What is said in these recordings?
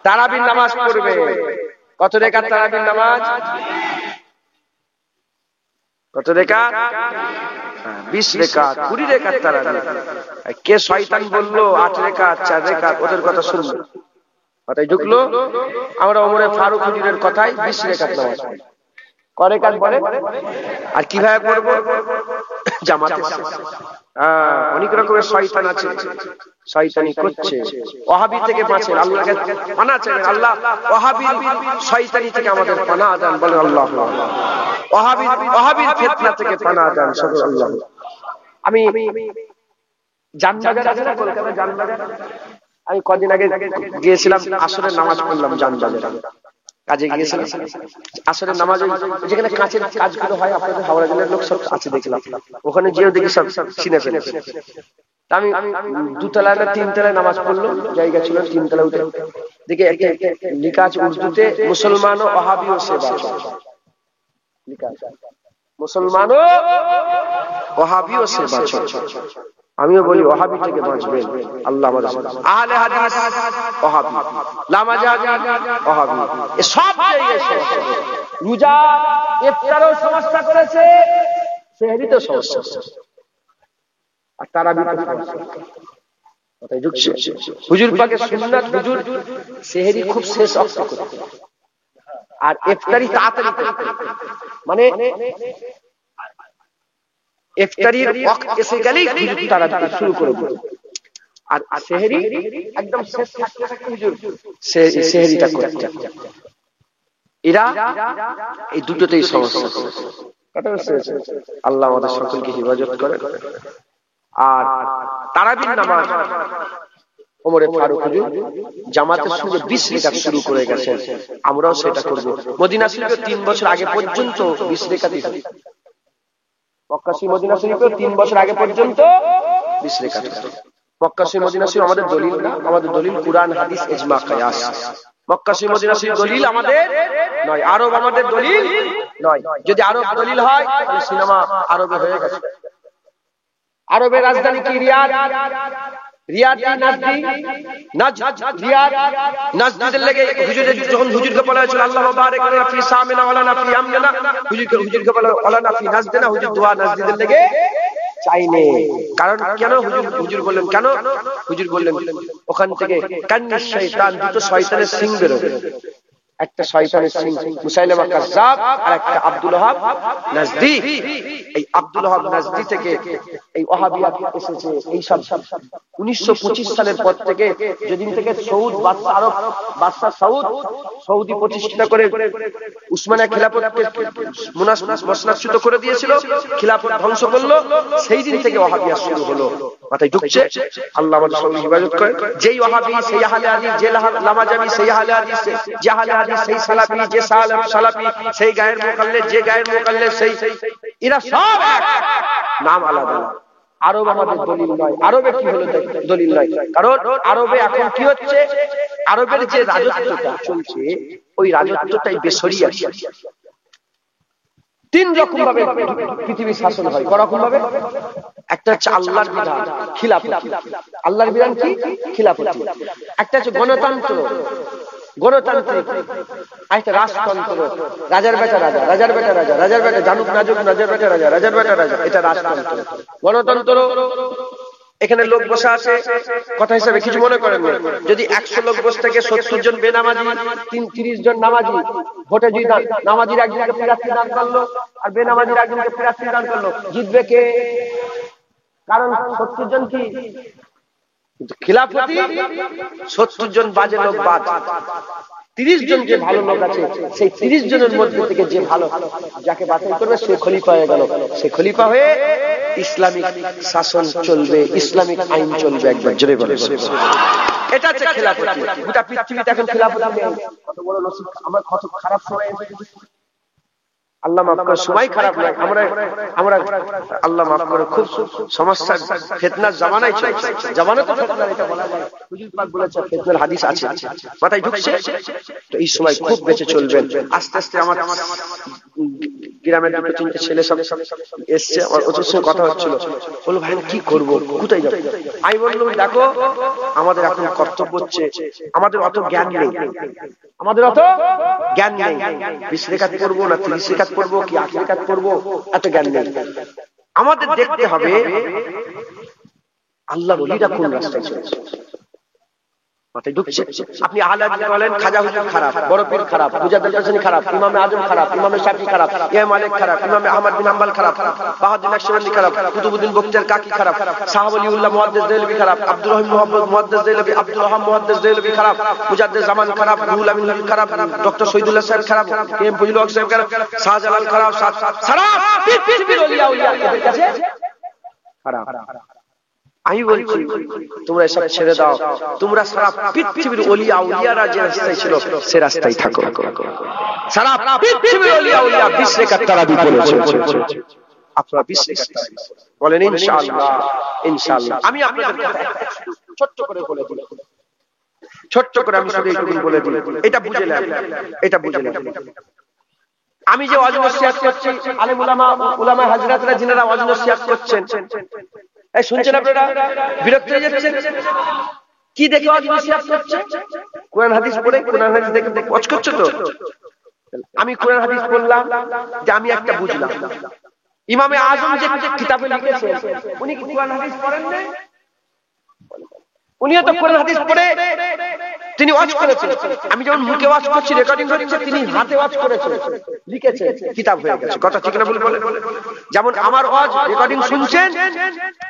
তারাবির নামাজ পড়বে। কত রাকাত তারাবির নামাজ? কত রাকাত? 20 রাকাত, 20 রাকাত তারাবি। কে শয়তান বললো 8 রাকাত 4 রাকাত? ওদের কথা শুনবে, কথাই ঢুকলো। আমরা ওমরে ফারুক হুজুরের কথায় 20 রাকাত নামাজ পড়ি। কয় রাকাত বলে? আর কিভাবে পড়বো? জামাতে। অনেক রকমের শয়তান আছে, শয়তানি করছে। ওয়াহাবি থেকে বাঁচেন, আল্লাহকে পানাহ চাইবেন। আল্লাহ ওয়াহাবি শয়তানি থেকে আমাদের পানাহ দেন, বলেন আল্লাহ। ওয়াহাবির ফিতনা থেকে পানাহ দেন, সুবহানাল্লাহ। আমি জানবাজার আছে না, কলকাতা জানবাজার, আমি কদিন আগে গিয়েছিলাম, আসরের নামাজ পড়লাম জানবাজারে, কাজে গিয়েছিলাম। আসরের নামাজ যেখানে কাঁচের কাজগুলো হয়, আপনাদের হাওড়া জেলার লোক সব আছে দেখলাম, ওখানে যেও দেখি সব চিনে ফেলেছে। আমি 2 তলায় না 3 তলায় নামাজ পড়লো, জায়গা ছিল 3 তলায় উঠে দেখি একটা লেখা আছে উর্দুতে, মুসলমান ও ওয়াহাবিও সে বাঁচো। মুসলমান ও ওয়াহাবিও সে বাঁচো। আমিও বলি ওয়াহাবি থেকে বাঁচবেন, আল্লাহ আমাদের আহলে হাদিস ওয়াহাবি, লামাজাবি ওয়াহাবি, এই সব জায়গায় সমস্যা। রোজা ইফতারও সমস্যা করেছে, সেহরিতেও সমস্যা, আর তারাবিতে সমস্যা। কথাই ঢুকছে? হুজুর পাকের সুন্নাত, হুজুর সেহরি খুব শেষ ওয়াক্ত করতেন, আর ইফতারি তাড়াতাড়ি করতেন। মানে ইফতারির ওয়াক্ত এসে গেলেই হুজুর তারাবি শুরু করে দিতেন, আর সেহরি একদম শেষ থাকতে থাকতে হুজুর সেহরিটা করতেন। এরা এই দুটোতেই সমস্যা। কথা বুঝতে পেরেছেন? আল্লাহ আমাদের সকলকে হেফাজত করে। আর তারাবির নামাজ ওমরে ফারুক হুজুর জামাতের সঙ্গে 20 রাকাত শুরু করে গেছেন, আমরাও সেটা করব। মদিনা শরীফে 3 বছর আগে পর্যন্ত 20 রাকাতই হতো। মক্কা শরীফ মদিনা শরীফে 3 বছর আগে পর্যন্ত 20 রাকাত হতো। মক্কা শরীফ মদিনা শরীফ আমাদের দলিল না, আমাদের দলিল কুরআন হাদিস ইজমা কিয়াস। মক্কা শরীফ মদিনা শরীফ দলিল আমাদের নয়, আরব আমাদের দলিল নয়। যদি আরব দলিল হয় তাহলে সিনেমা আরবে হয়ে গেছে। আরবের রাজধানী কি? রিয়াদ। রিয়াদ নাজদি, রিয়াদ নাজদিদের লেগে হুজুরের যখন হুজুরকে বলা হয়েছিল আল্লাহুম্মা বারিক লানা ফি সামিনা ওয়া লানা ফি আমনিনা, হুজুরকে বলা ওয়া লানা ফি নাজদিনা, হুজুর দোয়া নাজদিদের লেগে চাইনে। কারণ কেন? হুজুর বললেন কেন? হুজুর বললেন ওখান থেকে কান্নিশ শয়তান, দুটো শয়তানের সিং বেরোবে। একটা শয়তানের সিং মুসাইলামা কাজ্জাব, আর একটা আব্দুল ওয়াহাব নাজদি। এই আব্দুল ওয়াহাব নাজদি থেকে এই ওয়াহাবিয়াত এসেছে। এই সব 1925 সালের পর থেকে, যেদিন থেকে সৌদ বাদশা, আরব বাদশা সৌদি প্রতিষ্ঠা করে উসমানিয়া খিলাফতকে মসনদচ্যুত করে দিয়েছিল, খিলাফত ধ্বংস করলো, সেই দিন থেকে ওয়াহাবিয়াত শুরু হলো। মাথায় ঢুকছে? আল্লাহ আমাদের সকলকে হেফাজত করে। যেই ওয়াহাবি সেই আহলে হাদিস, যে লামাজাবি সেই আহলে হাদিস, যে আহলে হাদিস সেই সালাফি, যে সালাফি সেই গায়ের মুকাল্লিদ, যে গায়ের মুকাল্লিদ সেই, এরা সব এক, নাম আলাদা। আরব আমাদের দলিল নয়। আরবে কি হলো দলিল নয়? কারণ আরবে এখন কি হচ্ছে, আরবের যে রাজত্বটা চলছে, ওই রাজত্বটাই বেশরিয়া। 3 রকম ভাবে পৃথিবী শাসন হয়। কয়রকম ভাবে? একটা হচ্ছে আল্লাহর বিধান, খিলাফত। আল্লাহর বিধান কি? খিলাফত। একটা হচ্ছে গণতন্ত্র, গণতান্ত্রিক। একটা রাজতন্ত্র, রাজার বেটা রাজা, রাজার বেটা রাজা, রাজার বেটা জানুক না জানুক, রাজার বেটা রাজা, রাজার বেটা রাজা, এটা রাজতন্ত্র। গণতন্ত্র, এখানে লোক বসে আছে, কথা হিসাবে কিছু মনে করেন না। যদি 100 লোক বসে থেকে 70 জন বেনামাজি, 30 জন নামাজি, ভোটে যদি নামাজির একজনকে প্রার্থী দান করলো আর বেনামাজির একজনকে প্রার্থী দান করলো, জিতবে কে? কারণ 70 জন কি খিলাফতি, 70 জন বাজে লোক বাদ, 30 জন যে ভালো লোক আছে, সেই 30 জনের মধ্যে থেকে যে ভালো, যাকে বাছাই করবে সে খলিফা হয়ে গেল। সে খলিফা হয়ে ইসলামিক শাসন চলবে, ইসলামিক আইন চলবে। একবার জোরে বলে এটা হচ্ছে খিলাফত। গোটা পৃথিবীতে এখন খিলাফত নেই। কত বড় নসিব, আমরা কত খারাপ সময়, আল্লাহ মাফ করে, সময় খারাপ নয়, আমরা আল্লাহ মাফ করে খুব সমস্যা, ফিতনার জামানায় চলছে। জামানা তো ফিতনার, এটা বলা যায়। হুজুর পাক বলেছে ফিতনার হাদিস আছে, মাথায় ঢুকছে। তো এই সময় খুব বেঁচে চলবেন। আস্তে আস্তে আমার গ্রামের দুটো তিনটে ছেলে সব এসছে, ওদের সঙ্গে কথা হচ্ছিল। বললো ভাই কি করবো, কোথায় যাবো? আমি বললাম দেখো আমাদের এখন কর্তব্য হচ্ছে, আমাদের অত জ্ঞান নেই, আমাদের অত জ্ঞান নেই, 20 রেখাত পড়বো না 30 রেখাত পড়বো কি 8 রেখাত পড়বো, এত জ্ঞান নেই। আমাদের দেখতে হবে আল্লাহর ওলিরা কোন রাস্তায় চলছে, মাথায় ঢুকছে। আপনি আহলে হাদিস বলেন খাজা হুজুর খারাপ, বড় পীর খারাপ, মুজাদ্দিদ হাসানী খারাপ, ইমাম আজম খারাপ, ইমাম শাফি খারাপ, ইমাম মালিক খারাপ, ইমাম আহমদ বিন হাম্বল খারাপ, বাহাউদ্দিন নকশবন্দি খারাপ, কুতুবউদ্দিন বখতিয়ার কাকি খারাপ, শাহ ওলিউল্লাহ মুহাদ্দিস দেহলভী খারাপ, আব্দুর রহিম মুহাদ্দিস দেহলভী, আব্দুল ওয়াহাব মুহাদ্দিস দেহলভী খারাপ, মুজাদ্দিদ জামান খারাপ, রুহুল আমিন হুজুর খারাপ, ডক্টর শহীদুল্লাহ সাহেব খারাপ, কেএম ফজলুল হক সাহেব খারাপ, শাহজালাল খারাপ, সারা পৃথিবীর ওলিয়া এদের কাছে খারাপ। আমি বলছি তোমরা এসব ছেড়ে দাও, তোমরা সারা পৃথিবীর ওলিয়া উলিয়ারা যে রাস্তায় ছিল সে রাস্তায় থাকো। সারা পৃথিবীর ওলিয়া উলিয়া 20 রেখাত তারাবি পড়েছে, আপনারা 20 রেখাত তারাবি বলেন ইনশাআল্লাহ। ইনশাআল্লাহ আমি আপনাদের ছোট্ট করে বলে দিই, ছোট্ট করে আমি শুধু এইটুকু বলে দিই, এটা বুঝে নেন, এটা বুঝে নেন। আমি যে ওয়াজ নসিহত করছি, আলেম উলামা হাজরাতরা যিনারা ওয়াজ নসিহত করছেন, এই শুনছেন আপনারা, বিরক্ত হয়ে যাচ্ছেন? কি দেখে ওয়াজ নসিহত করছে? কোরআন হাদিস পড়ে, কোরআন হাদিস দেখে ওয়াজ করছে তো। আমি কোরআন হাদিস বললাম যে আমি একটা বুঝলাম, ইমামে আজম যে কিতাবে লিখেছেন উনি কি কোরআন হাদিস পড়েন না? উনিও তো কোরআন হাদিস পড়ে তিনি ওয়াজ করেছেন। আমি যখন মুখে ওয়াজ করছি, রেকর্ডিং হচ্ছে, তিনি হাতে ওয়াজ করেছেন, লিখেছেন, কিতাব হয়ে গেছে। কথা ঠিক না ভুল বলেন? যেমন আমার ওয়াজ রেকর্ডিং শুনছেন,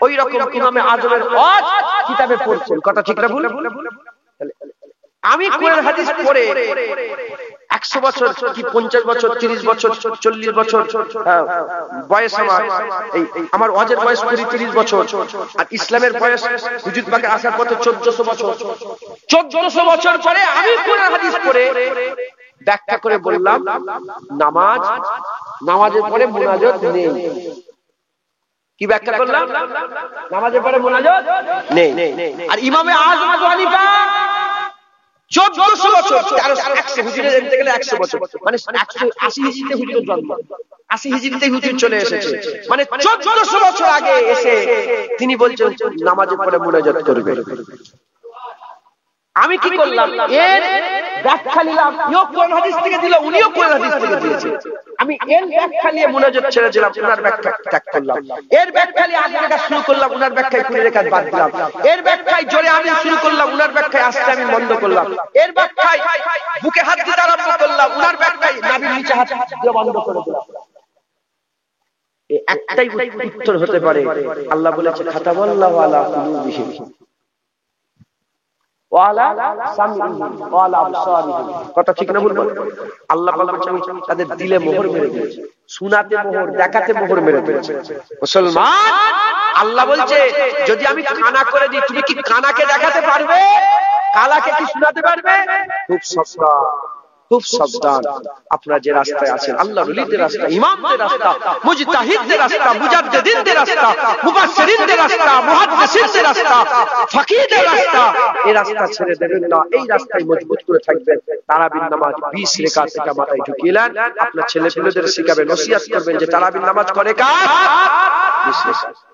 ওই রকম ইমামে আজমের ওয়াজ কিতাবে পড়ছেন। কথা ঠিক না ভুল? আমি কোরআন হাদিস পড়ে 100 বছর কি 50 বছর 30 বছর 40 বছর বয়স আমার ওয়াজের বয়স 30 বছর, আর ইসলামের বয়স হুজুর পাকে আসার পর 1400 বছর। 1400 বছর পরে আমি কোরআন হাদিস পড়ে ব্যাখ্যা করে বললাম নামাজের পরে মুনাজাত নেই। কি ব্যাখ্যা করলাম? নামাজের পরে মুনাজাত নেই। আর ইমামে আজম আবু হানিফা 1400 বছর, 100 হুজুরের এমতে গেলে 100 বছর, মানে 180 হিজরিতে হুজুরের জন্ম, 80 হিজরিতে হুজুর চলে এসেছে, মানে 1400 বছর আগে এসে তিনি বলছেন নামাজের পরে মুনাজাত করবে। আমি কি করলাম? এর ব্যাখ্যা নিলাম, ইও কোরআন হাদিস থেকে দিল, উনিও কোরআন হাদিস থেকে দিয়েছে। আমি এর ব্যাখ্যা নিয়ে মুনাজাত ছেড়ে দিলাম, উনার ব্যাখ্যা ত্যাগ করলাম। এর ব্যাখ্যা নিয়ে আগে রেখা শুরু করলাম, উনার ব্যাখ্যায় 20 রেখাত বাদ দিলাম। এর ব্যাখ্যায় জোরে আমি শুরু করলাম, উনার ব্যাখ্যায় আস্তে আমি বন্ধ করলাম। এর ব্যাখ্যায় বুকে হাত দিতে আরম্ভ করলাম, উনার ব্যাখ্যায় নাভির নিচে হাত দিয়ে বন্ধ করে দিলাম। একটাই উত্তর হতে পারে, আল্লাহ বলেছে খাতাবাল্লাহু আলা কুলুবিহিম ওয়া আলা সামইহিম ওয়া আলা আবসারিহিম। কথা ঠিক না ভুল বলেন? আল্লাহ বলেছেন তাদের দিলে মোহর মেরে দিয়েছে, শোনাতে মোহর, দেখাতে মোহর মেরে দিয়েছে। মুসলমান, আল্লাহ বলছে যদি আমি কানা করে দিই, তুমি কি কানাকে দেখাতে পারবে? কালাকে কি শোনাতে পারবে? খুব সাবধান, খুব সাবধান। আপনারা যে রাস্তায় আছেন, আল্লাহর ওলিদের রাস্তা, ইমামদের রাস্তা, মুজতাহিদদের রাস্তা, মুজাদ্দিদিনদের রাস্তা, মুফাসসিরিনদের রাস্তা, মুহাদ্দিসিনদের রাস্তা, ফাকিহদের রাস্তা, এই রাস্তা ছেড়ে দেবেন না, এই রাস্তায় মজবুত করে থাকবেন। তারাবির নামাজ 20 রেকাত এটা মাথায় ঢুকিয়েলেন, আপনার ছেলেপুলেদের শিখাবেন, নসিহত করবেন যে তারাবির নামাজ করে কার? 20 রেকাত।